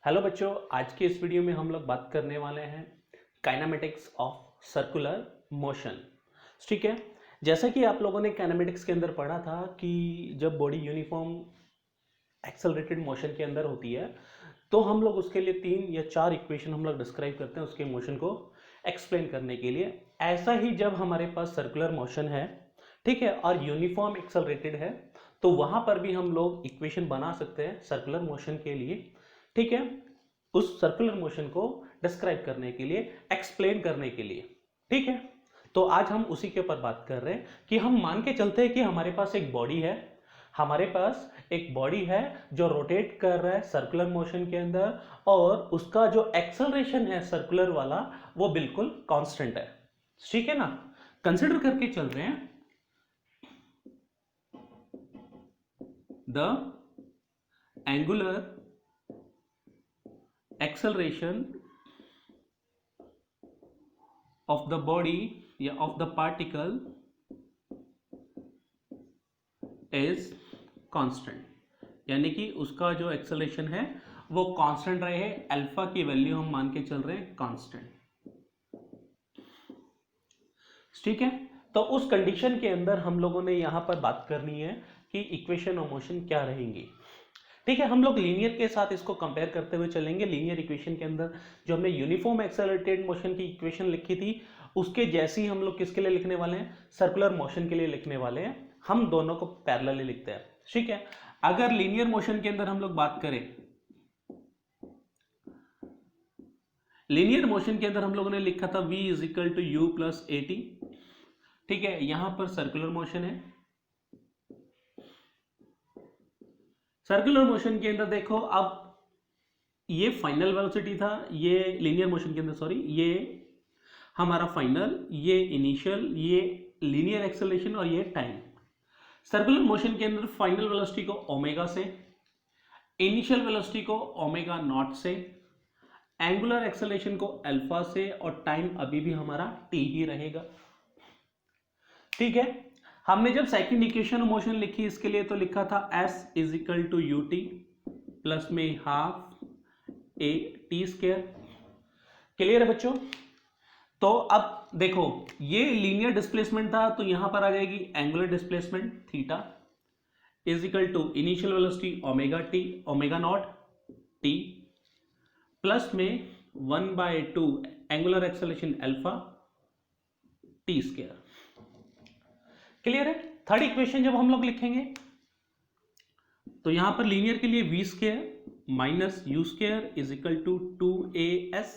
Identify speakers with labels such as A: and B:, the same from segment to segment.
A: Hello बच्चों, आज के इस वीडियो में हम लोग बात करने वाले हैं काइनेमेटिक्स ऑफ सर्कुलर मोशन। ठीक है, जैसा कि आप लोगों ने काइनेमेटिक्स के अंदर पढ़ा था कि जब बॉडी यूनिफॉर्म एक्सेलरेटेड मोशन के अंदर होती है तो हम लोग उसके लिए 3 या 4 इक्वेशन हम लोग डिस्क्राइब करते हैं उसके मोशन को एक्सप्लेन करने के लिए। ऐसा ही जब हमारे पास सर्कुलर मोशन है, ठीक है, और यूनिफॉर्म एक्सेलरेटेड है तो वहां पर भी हम लोग इक्वेशन बना सकते हैं सर्कुलर मोशन के लिए। ठीक है, उस सर्कुलर मोशन को डिस्क्राइब करने के लिए, एक्सप्लेन करने के लिए। ठीक है, तो आज हम उसी के ऊपर बात कर रहे हैं कि हम मान के चलते हैं कि हमारे पास एक बॉडी है, हमारे पास एक बॉडी है जो रोटेट कर रहा है सर्कुलर मोशन के अंदर, और उसका जो एक्सेलरेशन है सर्कुलर वाला वो बिल्कुल कांस्टेंट है। ठीक है ना, कंसिडर करके चल रहे हैं the angular acceleration of the body या of the particle is constant, यानी कि उसका जो एक्सेलरेशन है वो कांस्टेंट रहे। अल्फा की वैल्यू हम मान के चल रहे हैं कांस्टेंट। ठीक है, तो उस कंडीशन के अंदर हम लोगों ने यहां पर बात करनी है कि इक्वेशन ऑफ मोशन क्या रहेंगी। ठीक है, हम लोग लीनियर के साथ इसको कंपेयर करते हुए चलेंगे। लीनियर इक्वेशन के अंदर जो हमने यूनिफॉर्म एक्सेलरेटेड मोशन की इक्वेशन लिखी थी उसके जैसी हम लोग किसके लिए लिखने वाले हैं, सर्कुलर मोशन के लिए लिखने वाले हैं। हम दोनों को पैरेलली लिखते हैं। ठीक है, अगर लीनियर मोशन के अंदर हम लोग बात करें, लीनियर मोशन के अंदर हम लोगों ने लिखा था v is equal to u plus a t. ठीक है, यहां पर सर्कुलर मोशन है। सर्कुलर मोशन के अंदर देखो, अब ये फाइनल वेलोसिटी था, ये लीनियर मोशन के अंदर, सॉरी, ये हमारा फाइनल, ये इनिशियल, ये लीनियर एक्सेलरेशन और ये टाइम। सर्कुलर मोशन के अंदर फाइनल वेलोसिटी को ओमेगा से, इनिशियल वेलोसिटी को ओमेगा नॉट से, एंगुलर एक्सेलरेशन को अल्फा से, और टाइम अभी भी हमारा टी ही रहेगा। ठीक है, हमने जब सेकंड इक्वेशन ऑफ मोशन लिखी इसके लिए तो लिखा था s is equal to u t plus में half a t square. Clear है बच्चों? तो अब देखो, ये लीनियर डिस्प्लेसमेंट था तो यहां पर आ जाएगी angular displacement theta is equal to initial velocity omega t, omega nought t, plus में 1/2 angular acceleration alpha t square. Clear है? थर्ड इक्वेशन जब हम लोग लिखेंगे तो यहां पर लीनियर के लिए v square minus u square is equal to 2as।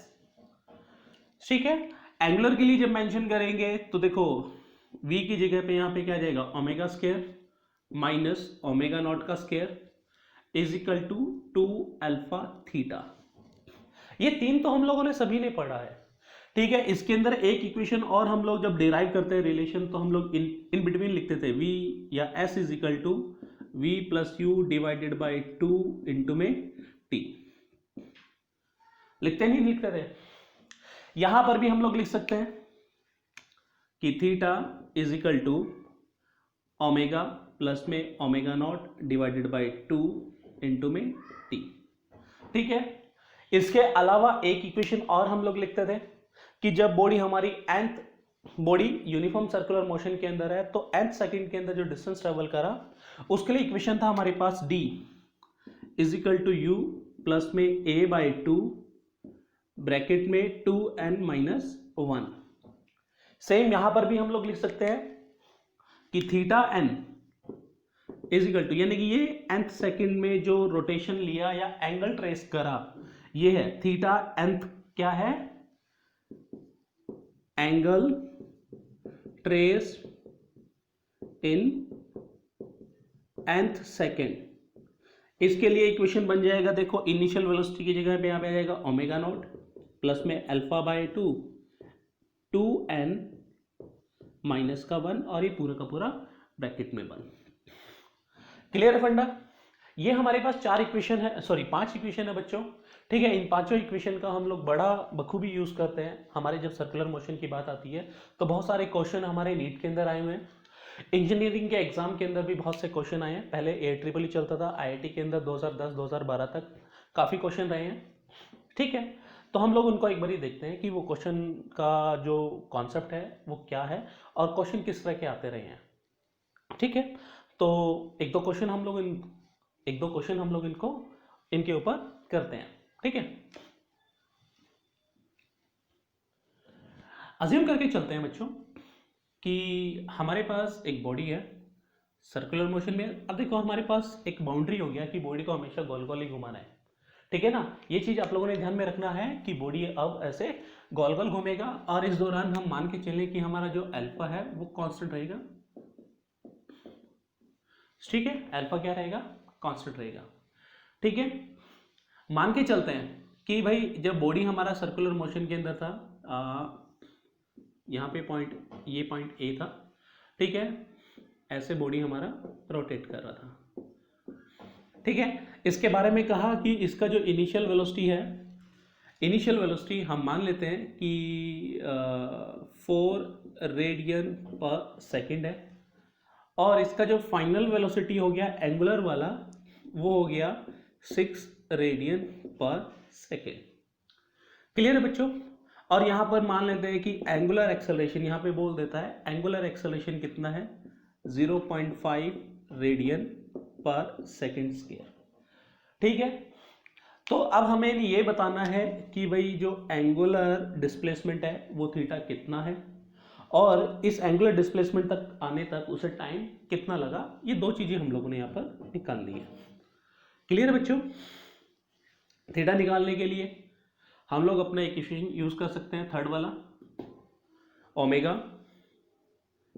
A: ठीक है, एंगुलर के लिए जब मेंशन करेंगे तो देखो v की जगह पे यहां पे क्या आ जाएगा, omega square minus omega naught का square is equal to 2 alpha theta. ये तीन तो हम लोगों ने सभी ने पढ़ा है। ठीक है, इसके अंदर एक इक्वेशन और हम लोग जब डिराइव करते हैं रिलेशन तो हम लोग इन बिटवीन लिखते थे v या s is equal to v plus u divided by 2 into में t। लिखते नहीं लिखते थे? यहां पर भी हम लोग लिख सकते हैं कि theta is equal to omega plus में omega naught divided by 2 into में t। ठीक है, इसके अलावा एक इक्वेशन और हम लोग लिखते थे कि जब बॉडी हमारी nth body uniform circular motion के अंदर है तो nth सेकंड के अंदर जो डिस्टेंस ट्रेवल करा उसके लिए इक्वेशन था हमारे पास d is equal to u plus में a/2 ब्रैकेट में 2n माइनस 1। सेम यहां पर भी हम लोग लिख सकते हैं कि theta n is equal to, यानी कि ये nth सेकंड में जो रोटेशन लिया या एंगल ट्रेस करा ये है थीटा nth, क्या है, एंगल ट्रेस इन nth सेकेंड। इसके लिए इक्वेशन बन जाएगा, देखो इनिशियल वेलोसिटी की जगह पे यहां पे आ जाएगा ओमेगा नॉट प्लस में अल्फा बाय 2 2n माइनस का 1 और ये पूरा का पूरा ब्रैकेट में 1। क्लियर है फंडा? ये हमारे पास 4 इक्वेशन है, सॉरी 5 इक्वेशन है बच्चों। ठीक है, इन पांचों इक्वेशन का हम लोग बड़ा बखूबी यूज करते हैं। हमारे जब सर्कुलर मोशन की बात आती है तो बहुत सारे क्वेश्चन हमारे नीट के अंदर आए हुए हैं, इंजीनियरिंग के एग्जाम के अंदर भी बहुत से क्वेश्चन आए हैं। पहले AIEEE चलता था, IIT के अंदर 2010-2012 तक काफ़ी क्वेश्चन रहे हैं। ठीक है, तो हम लोग उनको एक बार ही देखते हैं कि वो क्वेश्चन का जो कॉन्सेप्ट है वो क्या है और क्वेश्चन किस तरह के आते रहे हैं। ठीक है, तो एक दो क्वेश्चन हम लोग इनको इनके ऊपर करते हैं। ठीक है, अज्यूम करके चलते हैं बच्चों कि हमारे पास एक बॉडी है सर्कुलर मोशन में। अब देखो हमारे पास एक बाउंड्री हो गया कि बॉडी को हमेशा गोल गोल ही घुमाना है। ठीक है ना, ये चीज आप लोगों ने ध्यान में रखना है कि बॉडी अब ऐसे गोल गोल घूमेगा और इस दौरान हम मान के चलें कि हमारा जो अल्फा है वो कांस्टेंट रहेगा। ठीक है, अल्फा क्या रहेगा, कांस्टेंट रहेगा। ठीक है, मान के चलते हैं कि भाई जब बॉडी हमारा सर्कुलर मोशन के अंदर था, यहाँ पे ये पॉइंट ए था। ठीक है, ऐसे बॉडी हमारा रोटेट कर रहा था। ठीक है, इसके बारे में कहा कि इसका जो इनिशियल वेलोसिटी है, इनिशियल वेलोसिटी हम मान लेते हैं कि 4 रेडियन पर सेकेंड है और इसका जो फाइनल वेलोसिटी हो गया एंगुलर वाला वो हो गया 6 रेडियन पर सेकेंड। क्लियर है बच्चों, और यहां पर मान लेते हैं कि एंगुलर एक्सेलरेशन यहां पे बोल देता है, एंगुलर एक्सेलरेशन कितना है 0.5 रेडियन पर सेकेंड स्क्वायर। ठीक है, तो अब हमें ये बताना है कि भाई जो एंगुलर डिस्प्लेसमेंट है वो थीटा कितना है और इस एंगुलर डिस्प्लेसमेंट तक आने तक उसे टाइम कितना लगा। ये दो चीजें हम लोगों ने यहाँ पर निकाल ली है। क्लियर है बच्चों, थीटा निकालने के लिए हम लोग अपना इक्वेशन यूज कर सकते हैं, थर्ड वाला, omega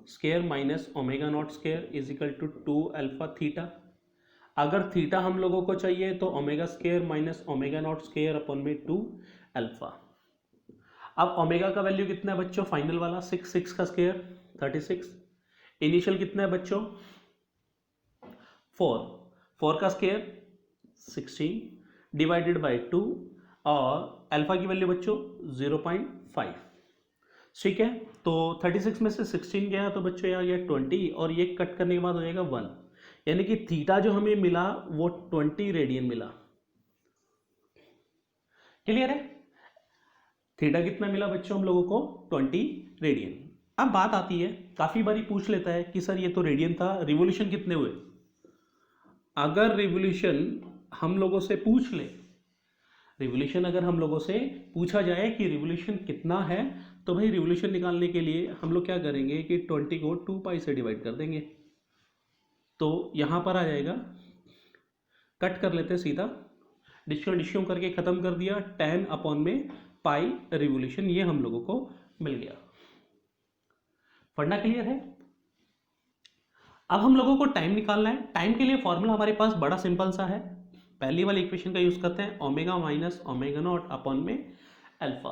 A: square minus omega not square is equal to 2 alpha theta. अगर थीटा हम लोगों को चाहिए तो omega square minus omega not square अपन में 2 अल्फा। अब ओमेगा का वैल्यू कितना है बच्चों, फाइनल वाला 6 का स्क्वायर 36, इनिशियल कितना है बच्चों 4 का स्क्वायर 16 डिवाइडेड बाय 2 और अल्फा की वैल्यू बच्चों 0.5। ठीक है, तो 36 में से 16 गया तो बच्चों यहाँ गया 20 और ये कट करने के बाद हो जाएगा 1, यानी कि थीटा जो हमें मिला वो 20 रेडियन मिला। क्लियर है, थीटा कितना मिला बच्चों हम लोगों को 20 रेडियन। अब बात आती है, काफी बारी पूछ लेता है कि सर ये तो रेडियन था, रिवोल्यूशन कितने हुए। अगर रिवोल्यूशन हम लोगों से पूछ ले, रिवोल्यूशन अगर हम लोगों से पूछा जाए कि रिवोल्यूशन कितना है, तो भाई रिवोल्यूशन निकालने के लिए हम लोग क्या करेंगे कि 20 को 2 पाई से डिवाइड कर देंगे, तो यहां पर आ जाएगा, कट कर लेते हैं सीधा, डिस्क्यूम करके खत्म कर दिया, 10 अपॉन में पाई रिवोल्यूशन, ये हम लोगों को मिल गया। पढ़ना क्लियर है। अब हम लोगों को टाइम निकालना है। टाइम के लिए फॉर्मूला हमारे पास बड़ा सिंपल सा है, पहली वाली इक्वेशन का यूज करते हैं, omega minus omega not upon में अल्फा।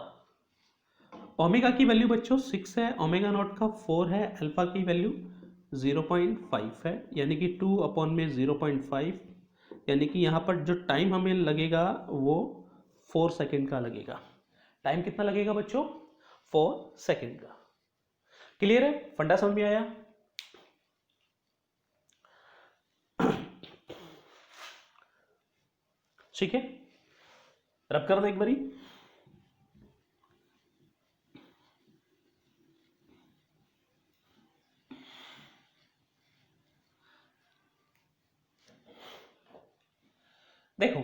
A: ओमेगा की वैल्यू बच्चों 6 है, ओमेगा नॉट का 4 है, अल्फा की वैल्यू 0.5 है, यानी कि 2 अपॉन में 0.5, यानी कि यहाँ पर जो टाइम हमें लगेगा वो 4 सेकेंड का लगेगा। टाइम कितना लगेगा बच्चों 4 सेकेंड का। क्लियर है, फंडा समझ में आया। ठीक है, रब कर दो एक बारी। देखो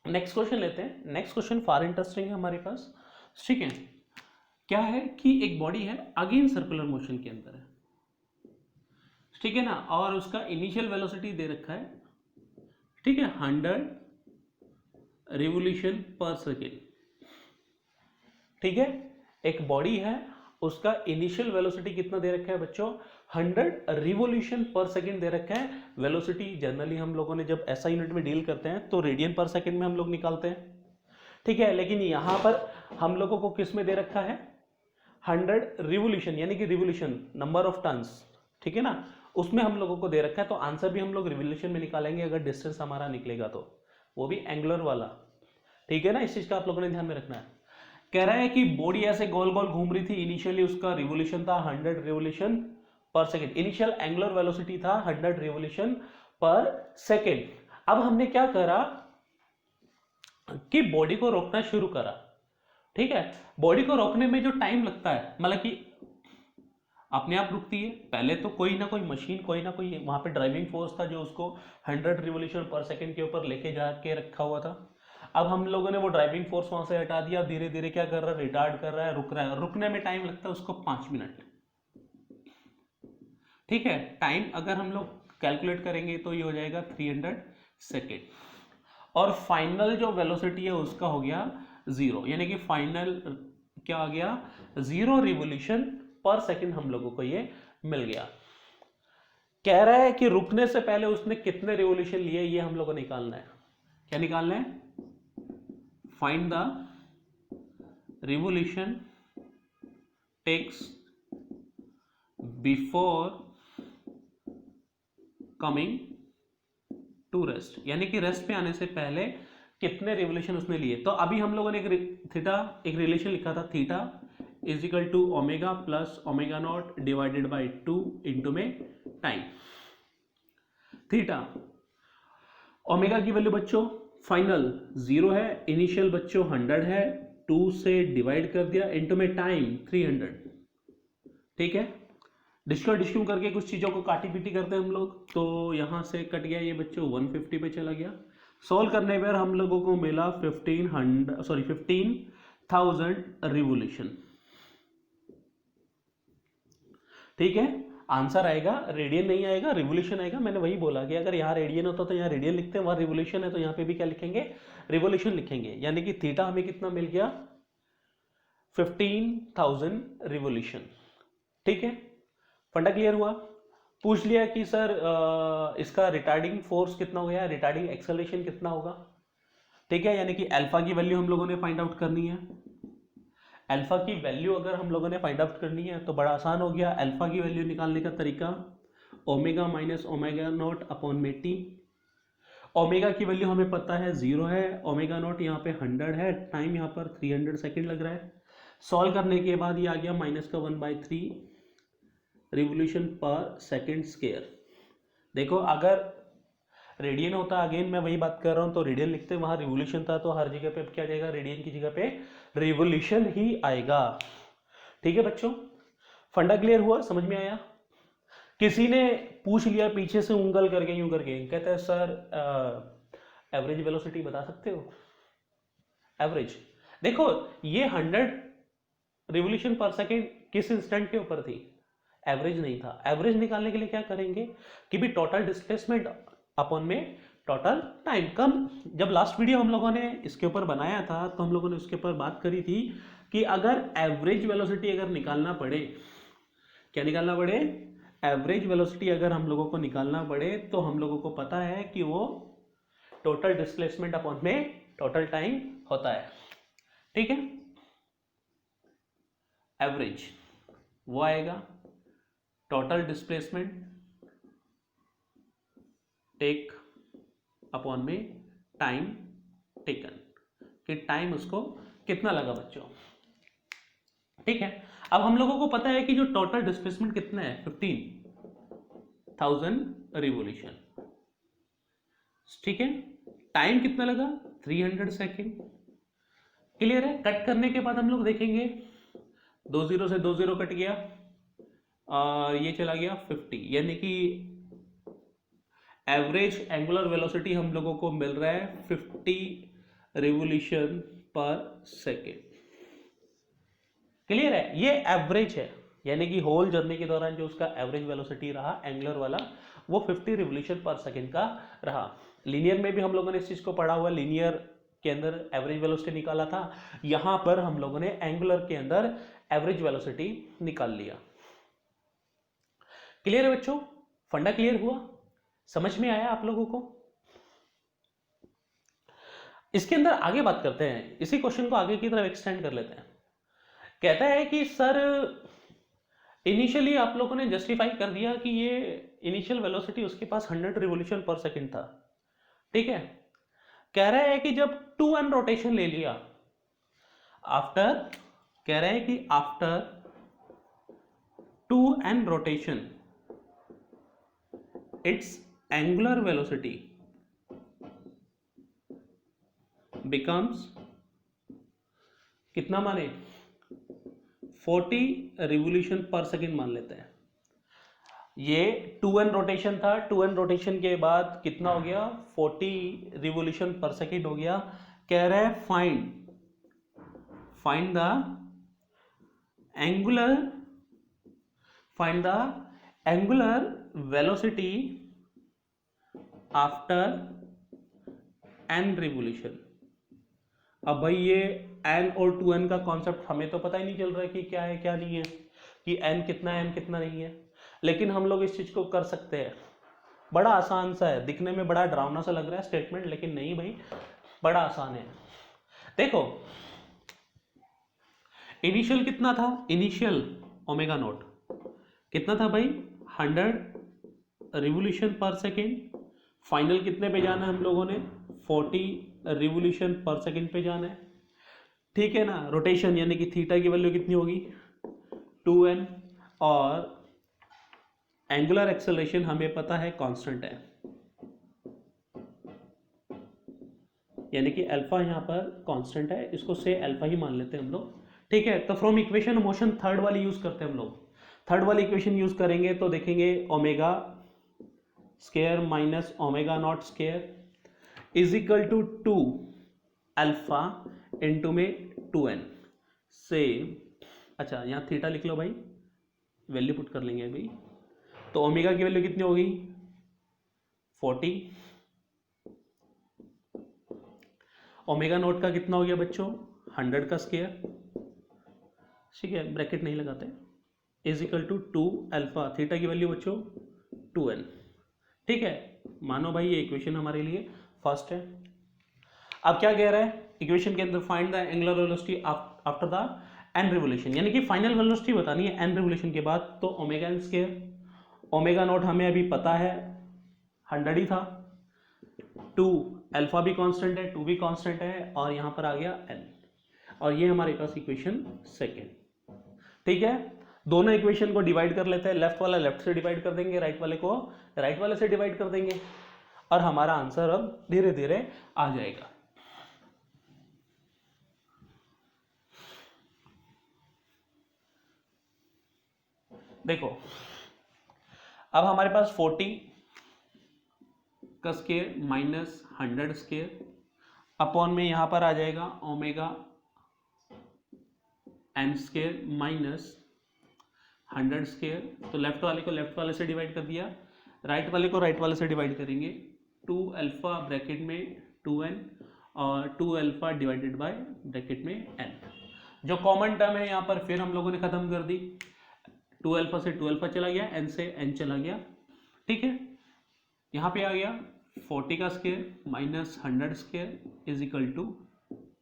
A: नेक्स्ट क्वेश्चन लेते हैं। नेक्स्ट क्वेश्चन फार इंटरेस्टिंग है हमारे पास। ठीक है, क्या है कि एक बॉडी है अगेन सर्कुलर मोशन के अंदर है, ठीक है ना, और उसका इनिशियल वेलोसिटी दे रखा है, ठीक है 100 रिवोल्यूशन पर सेकेंड। ठीक है, एक बॉडी है, उसका इनिशियल वेलोसिटी कितना दे रखा है बच्चों 100 रिवोल्यूशन पर सेकेंड दे रखा है। वेलोसिटी जनरली हम लोगों ने जब ऐसा यूनिट में डील करते हैं तो रेडियन पर सेकेंड में हम लोग निकालते हैं, ठीक है, लेकिन यहां पर हम लोगों को किस में दे रखा है 100 रिवोल्यूशन, यानी कि रिवोल्यूशन नंबर ऑफ टर्न्स, ठीक है ना, उसमें हम लोगों को दे रखा है। तो आंसर भी हम लोग रिवोल्यूशन में निकालेंगे अगर डिस्टेंस हमारा निकलेगा तो, वो भी एंगुलर वाला, ठीक है ना, इस चीज का आप लोगों ने ध्यान में रखना है। कह रहा है कि बॉडी ऐसे गोल गोल घूम रही थी, इनिशियली उसका रिवोल्यूशन था 100 revolution per second, initial angular velocity था 100 रिवोल्यूशन पर सेकेंड। अब हमने क्या करा, कि बॉडी को रोकना शुरू करा, ठीक है, बॉडी को रोकने में जो टाइम लगता है, मतलब कि अपने आप रुकती है, पहले तो कोई ना कोई मशीन, कोई ना कोई वहां पे ड्राइविंग फोर्स था जो उसको 100 रिवोल्यूशन पर सेकंड के ऊपर लेके जाके रखा हुआ था। अब हम लोगों ने वो ड्राइविंग फोर्स वहां से हटा दिया, धीरे धीरे क्या कर रहा है, रिटार्ड कर रहा है, रुक रहा है, रुकने में टाइम लगता है उसको 5 मिनट, ठीक है। टाइम अगर हम लोग कैलकुलेट करेंगे तो ये हो जाएगा 300 सेकेंड, और फाइनल जो वेलोसिटी है उसका हो गया 0, यानी कि फाइनल क्या आ गया, 0 रिवोल्यूशन पर सेकंड हम लोगों को ये मिल गया। कह रहा है कि रुकने से पहले उसने कितने रिवोल्यूशन लिए, ये हम लोगों को निकालना है। क्या निकालना है, find the revolution takes before coming to rest, यानी कि रेस्ट पे आने से पहले कितने रिवोल्यूशन उसने लिए। तो अभी हम लोगों ने एक रिलेशन लिखा था, theta is equal to omega plus omega naught divided by 2 into में टाइम। थीटा ओमेगा की वैल्यू बच्चों फाइनल 0 है, इनिशियल बच्चों 100 है, 2 से डिवाइड कर दिया इंटू में टाइम 300, ठीक है। डिस्क्यूम करके कुछ चीज़ों को काटी पीटी करते हैं हम लोग, तो यहाँ से कट गया ये बच्चों 150 पे चला गया। सॉल्व करने पर हम लोगों को मिला 15,000 रिवोल्यूशन, ठीक है। आंसर आएगा, रेडियन नहीं आएगा, रिवोल्यूशन आएगा। मैंने वही बोला कि अगर यहाँ रेडियन होता तो यहाँ रेडियन लिखते हैं, वहाँ रिवोल्यूशन है तो यहाँ पे भी क्या लिखेंगे, रिवोल्यूशन लिखेंगे। यानी कि थीटा हमें कितना मिल गया, 15,000 रिवोल्यूशन, ठीक है। फंडा क्लियर हुआ। पूछ लिया कि सर इसका रिटार्डिंग फोर्स कितना हो गया, रिटार्डिंग एक्सेलरेशन कितना होगा, ठीक है। यानी कि अल्फा की वैल्यू हम लोगों ने फाइंड आउट करनी है। अल्फा की वैल्यू अगर हम लोगों ने फाइंड आउट करनी है तो बड़ा आसान हो गया। अल्फा की वैल्यू निकालने का तरीका omega minus omega not upon में टी। ओमेगा की वैल्यू हमें पता है 0 है, ओमेगा नॉट यहाँ पे 100 है, टाइम यहाँ पर 300 सेकेंड लग रहा है। सॉल्व करने के बाद ये आ गया माइनस का 1/3 रिवोल्यूशन पर सेकेंड स्क्वायर। देखो अगर रेडियन होता, अगेन मैं वही बात कर रहा हूं, तो रेडियन लिखते, वहां रिवोल्यूशन था तो हर जगह पे क्या जाएगा, रेडियन की जगह पे रिवोल्यूशन ही आएगा, ठीक है बच्चों। फंडा क्लियर हुआ, समझ में आया। किसी ने पूछ लिया पीछे से उंगल करके, यूं करके, कहता है सर एवरेज वेलोसिटी बता सकते हो। एवरेज देखो, ये 100 रिवोल्यूशन पर सेकेंड किस इंस्टेंट के ऊपर थी, एवरेज नहीं था। एवरेज निकालने के लिए क्या करेंगे कि भी टोटल डिस्प्लेसमेंट अपॉन में टोटल टाइम। कम जब लास्ट वीडियो हम लोगों ने इसके ऊपर बनाया था तो हम लोगों ने उसके ऊपर बात करी थी कि अगर एवरेज वेलोसिटी अगर निकालना पड़े, क्या निकालना पड़े, एवरेज वेलोसिटी अगर हम लोगों को निकालना पड़े तो हम लोगों को पता है कि वो टोटल डिस्प्लेसमेंट अपॉन में टोटल टाइम होता है, ठीक है। एवरेज वो आएगा टोटल डिस्प्लेसमेंट टेक अपॉन में टाइम टेकन, कि टाइम उसको कितना लगा बच्चों, ठीक है। अब हम लोगों को पता है कि जो टोटल डिस्प्लेसमेंट कितना है, 15,000 रिवोल्यूशन, ठीक है। टाइम कितना लगा, 300 सेकेंड, क्लियर है। कट करने के बाद हम लोग देखेंगे 2 0 से 2 0 कट गया, ये चला गया 50, यानी कि एवरेज एंगुलर वेलोसिटी हम लोगों को मिल रहा है 50 रिवोल्यूशन पर सेकेंड, क्लियर है। ये एवरेज है, यानी कि होल जर्नी के दौरान जो उसका एवरेज वेलोसिटी रहा एंगुलर वाला, वो 50 रिवोल्यूशन पर सेकेंड का रहा। लीनियर में भी हम लोगों ने इस चीज को पढ़ा हुआ, लीनियर के अंदर एवरेज वेलोसिटी निकाला था, यहां पर हम लोगों ने एंगुलर के अंदर एवरेज वेलोसिटी निकाल लिया। क्लियर है बच्चों, फंडा क्लियर हुआ, समझ में आया आप लोगों को। इसके अंदर आगे बात करते हैं, इसी क्वेश्चन को आगे की तरफ एक्सटेंड कर लेते हैं। कहता है कि सर इनिशियली आप लोगों ने जस्टिफाई कर दिया कि ये इनिशियल वेलोसिटी उसके पास 100 रिवोल्यूशन पर सेकंड था, ठीक है। कह रहा है कि जब 2n रोटेशन ले लिया, आफ्टर, कह रहे हैं कि after 2n rotation it's angular velocity becomes कितना माने 40 रिवोल्यूशन पर सेकेंड मान लेते हैं। ये 2n रोटेशन था, 2n रोटेशन के बाद कितना हो गया 40 रिवोल्यूशन पर सेकेंड हो गया। कह रहे हैं find the angular velocity after n revolution. अब भाई ये n और 2n का कॉन्सेप्ट हमें तो पता ही नहीं चल रहा है कि क्या है क्या नहीं है, कि n कितना है n कितना नहीं है, लेकिन हम लोग इस चीज को कर सकते हैं। बड़ा आसान सा है, दिखने में बड़ा डरावना सा लग रहा है स्टेटमेंट, लेकिन नहीं भाई बड़ा आसान है। देखो इनिशियल कितना था, इनिशियल ओमेगा नॉट कितना था भाई 100 रिवोल्यूशन पर सेकेंड। फाइनल कितने पे जाना है हम लोगों ने 40 रिवोल्यूशन पर सेकेंड पे जाना है, ठीक है ना। रोटेशन यानी कि थीटा की वैल्यू कितनी होगी 2n, और एंगुलर एक्सेलरेशन हमें पता है कांस्टेंट है, यानी कि अल्फा यहाँ पर कांस्टेंट है, इसको से अल्फा ही मान लेते हैं हम लोग, ठीक है। तो फ्रॉम इक्वेशन मोशन थर्ड वाली यूज करते हैं हम लोग। थर्ड वाली इक्वेशन यूज करेंगे तो देखेंगे omega square minus omega not square is equal to 2 alpha into में 2n से, अच्छा यहाँ थीटा लिख लो भाई, वैल्यू पुट कर लेंगे अभी। तो ओमेगा की वैल्यू कितनी होगी 40, ओमेगा नोट का कितना हो गया बच्चों 100 का स्क्वायर, ठीक है, ब्रैकेट नहीं लगाते, is equal to 2 alpha, theta की वैल्यू बच्चों 2n, ठीक है। मानो भाई ये इक्वेशन हमारे लिए फर्स्ट है। अब क्या कह रहा है इक्वेशन के अंदर, find the angular velocity after the n revolution, यानी कि फाइनल वेलोसिटी बतानी है n रिवोल्यूशन के बाद। तो omega n square, omega naught हमें अभी पता है 100 ही था, 2 अल्फा भी कांस्टेंट है, 2 भी कांस्टेंट है, और यहां पर आ गया n, और ये हमारे पास इक्वेशन सेकेंड, ठीक है। दोनों इक्वेशन को डिवाइड कर लेते हैं, लेफ्ट वाला लेफ्ट से डिवाइड कर देंगे, राइट वाले को राइट वाले से डिवाइड कर देंगे, और हमारा आंसर अब धीरे धीरे आ जाएगा। देखो अब हमारे पास 40 का स्क्वायर माइनस 100 स्क्वायर अपॉन में यहां पर आ जाएगा omega n square minus 100 square. तो लेफ्ट वाले को लेफ्ट वाले से डिवाइड कर दिया, राइट वाले को राइट वाले से डिवाइड करेंगे, 2 अल्फा ब्रैकेट में 2n और 2 अल्फा डिवाइडेड बाय ब्रैकेट में n। जो कॉमन टर्म है यहाँ पर फिर हम लोगों ने खत्म कर दी, 2 अल्फा से 2 अल्फा चला गया, n से n चला गया, ठीक है। यहाँ पे आ गया 40 का square minus 100 square is equal to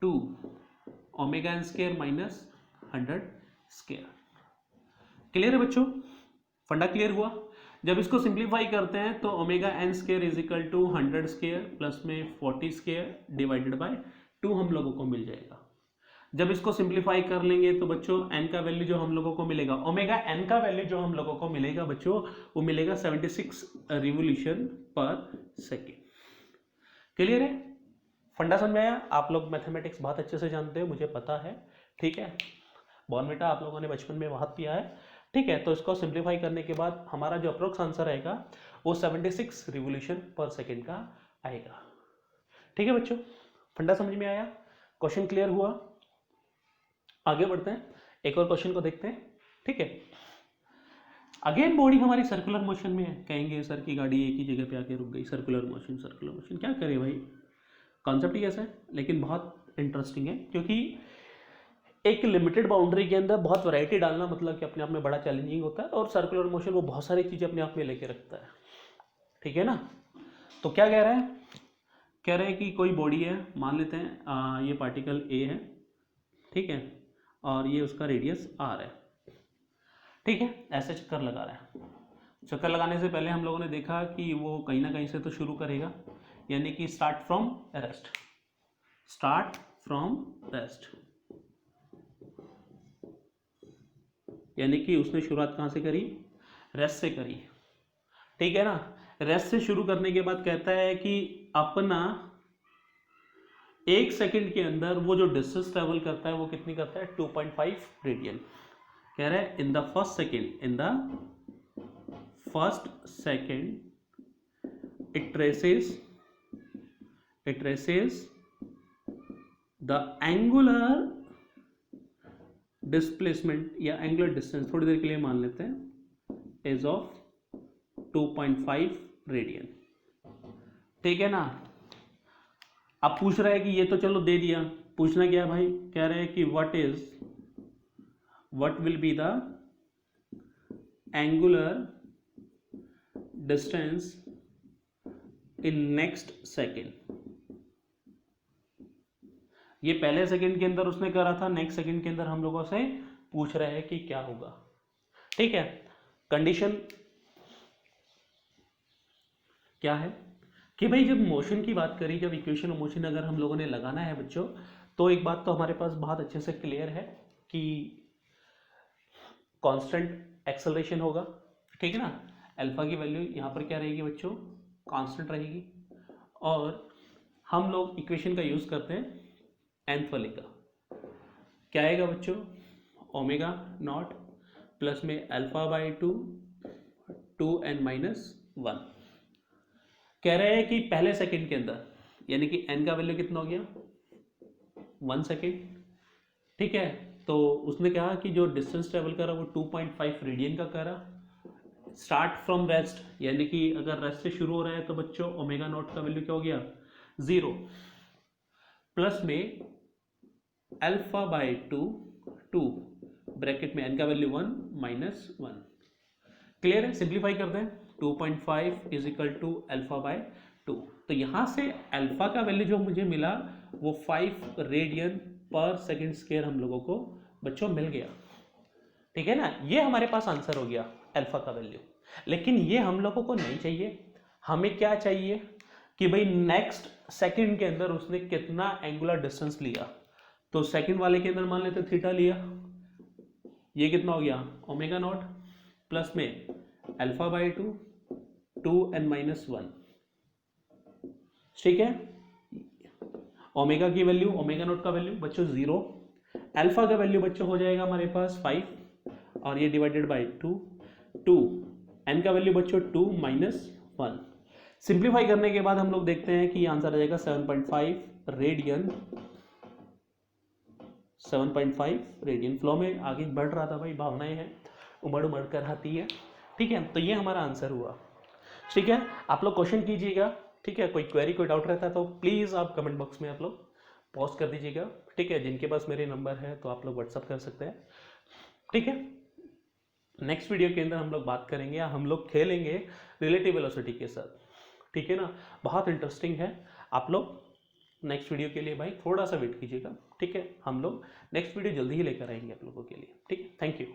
A: 2 omega n square minus 100 square. Clear है बच्चों, फंडा क्लियर हुआ। जब इसको सिंप्लीफाई करते हैं तो omega n square is equal to 100 square plus में 40 स्क्वायर डिवाइडेड बाय 2 हम लोगों को मिल जाएगा। जब इसको सिंप्लीफाई कर लेंगे तो बच्चों n का वैल्यू जो हम लोगों को मिलेगा, ओमेगा n का वैल्यू जो हम लोगों को मिलेगा बच्चों, वो मिलेगा 76 रिवोल्यूशन पर सेकेंड। क्लियर है, फंडा समझ में आया। आप लोग मैथमेटिक्स बहुत अच्छे से जानते हो, मुझे पता है, ठीक है। बॉर्नविटा आप लोगों ने बचपन में बहुत पिया है, ठीक है। तो इसको सिंप्लीफाई करने के बाद हमारा जो अप्रोक्स आंसर आएगा वो 76 रिवोल्यूशन पर सेकेंड का आएगा, ठीक है बच्चों। फंडा समझ में आया, क्वेश्चन क्लियर हुआ। आगे बढ़ते हैं, एक और क्वेश्चन को देखते हैं, ठीक है। अगेन बॉडी हमारी सर्कुलर मोशन में है। कहेंगे सर की गाड़ी एक ही जगह पे आके रुक गई, सर्कुलर मोशन क्या करे भाई, कॉन्सेप्ट ही ऐसा है, लेकिन बहुत इंटरेस्टिंग है, क्योंकि एक लिमिटेड बाउंड्री के अंदर बहुत वैरायटी डालना मतलब कि अपने आप में बड़ा चैलेंजिंग होता है, और सर्कुलर मोशन वो बहुत सारी चीज़ें अपने आप में लेके रखता है, ठीक है ना। तो क्या कह रहे हैं कि कोई बॉडी है, मान लेते हैं ये पार्टिकल ए है, ठीक है, और ये उसका रेडियस आर है, ठीक है। ऐसे चक्कर लगा रहा है। चक्कर लगाने से पहले हम लोगों ने देखा कि वो कहीं ना कहीं से तो शुरू करेगा, यानी कि स्टार्ट फ्रॉम रेस्ट, यानी कि उसने शुरुआत कहाँ से करी, रेस्ट से करी, ठीक है ना। रेस्ट से शुरू करने के बाद कहता है कि अपना 1 सेकंड के अंदर वो जो डिस्टेंस ट्रेवल करता है वो कितनी करता है, 2.5 रेडियन। कह रहा है in the first second it traces the angular displacement या angular distance, थोड़ी देर के लिए मान लेते हैं, is of 2.5 रेडियन। ठीक है ना। अब पूछ रहा है कि ये तो चलो दे दिया, पूछना क्या है भाई, कह रहे हैं कि what will be the angular distance in next second। ये पहले सेकंड के अंदर उसने करा था, नेक्स्ट सेकंड के अंदर हम लोगों से पूछ रहे हैं कि क्या होगा। ठीक है, कंडीशन क्या है कि भाई जब मोशन की बात करी, जब इक्वेशन ऑफ मोशन अगर हम लोगों ने लगाना है बच्चों, तो एक बात तो हमारे पास बहुत अच्छे से क्लियर है कि कांस्टेंट एक्सेलरेशन होगा। ठीक है ना, अल्फा की वैल्यू यहाँ पर क्या रहेगी बच्चों, कांस्टेंट रहेगी। और हम लोग इक्वेशन का यूज करते हैं nth वाले का, क्या आएगा बच्चों, ओमेगा नॉट प्लस में अल्फा बाई 2n-1। कह रहे हैं कि पहले सेकंड के अंदर, यानी कि n का वैल्यू कितना हो गया, 1 सेकेंड। ठीक है, तो उसने कहा कि जो डिस्टेंस ट्रेवल करा वो 2.5 रेडियन का करा, स्टार्ट फ्रॉम रेस्ट, यानी कि अगर रेस्ट से शुरू हो रहा है तो बच्चों ओमेगा नॉट का वैल्यू क्या हो गया, 0 प्लस में अल्फा बाई 2 ब्रैकेट में n का वैल्यू 1 -1। क्लियर है, सिंप्लीफाई करते हैं, 2.5 is equal to alpha by 2। तो यहां से अल्फा का वैल्यू जो मुझे मिला वो 5 रेडियन पर सेकेंड स्क्वायर हम लोगों को बच्चों मिल गया। ठीक है ना, ये हमारे पास आंसर हो गया अल्फा का वैल्यू। लेकिन ये हम लोगों को नहीं चाहिए, हमें क्या चाहिए कि भाई नेक्स्ट सेकंड के अंदर उसने कितना एंगुलर डिस्टेंस लिया। तो सेकंड वाले के अंदर मान लेते थीटा लिया, ये कितना हो गया, ओमेगा नॉट प्लस में अल्फा बाई 2n-1। ठीक है, ओमेगा की वैल्यू, ओमेगा नॉट का वैल्यू बच्चों 0, अल्फा का वैल्यू बच्चों हो जाएगा हमारे पास 5 और ये डिवाइडेड बाई 2 n का वैल्यू बच्चों 2 -1। सिंप्लीफाई करने के बाद हम लोग देखते हैं कि आंसर आ जाएगा 7.5 रेडियन। 7.5 रेडियन। फ्लो में आगे बढ़ रहा था भाई, भावनाएं हैं, उमड़ कर आती है। ठीक है, तो ये हमारा आंसर हुआ। ठीक है, आप लोग क्वेश्चन कीजिएगा। ठीक है, कोई क्वेरी कोई डाउट रहता है तो प्लीज़ आप कमेंट बॉक्स में आप लोग पोस्ट कर दीजिएगा। ठीक है, जिनके पास मेरे नंबर है तो आप लोग व्हाट्सअप कर सकते हैं। ठीक है, नेक्स्ट वीडियो के अंदर हम लोग बात करेंगे या हम लोग खेलेंगे रिलेटिव वेलोसिटी के साथ। ठीक है ना, बहुत इंटरेस्टिंग है। आप लोग नेक्स्ट वीडियो के लिए भाई थोड़ा सा वेट कीजिएगा। ठीक है, हम लोग नेक्स्ट वीडियो जल्दी ही लेकर आएंगे आप लोगों के लिए। ठीक है, थैंक यू।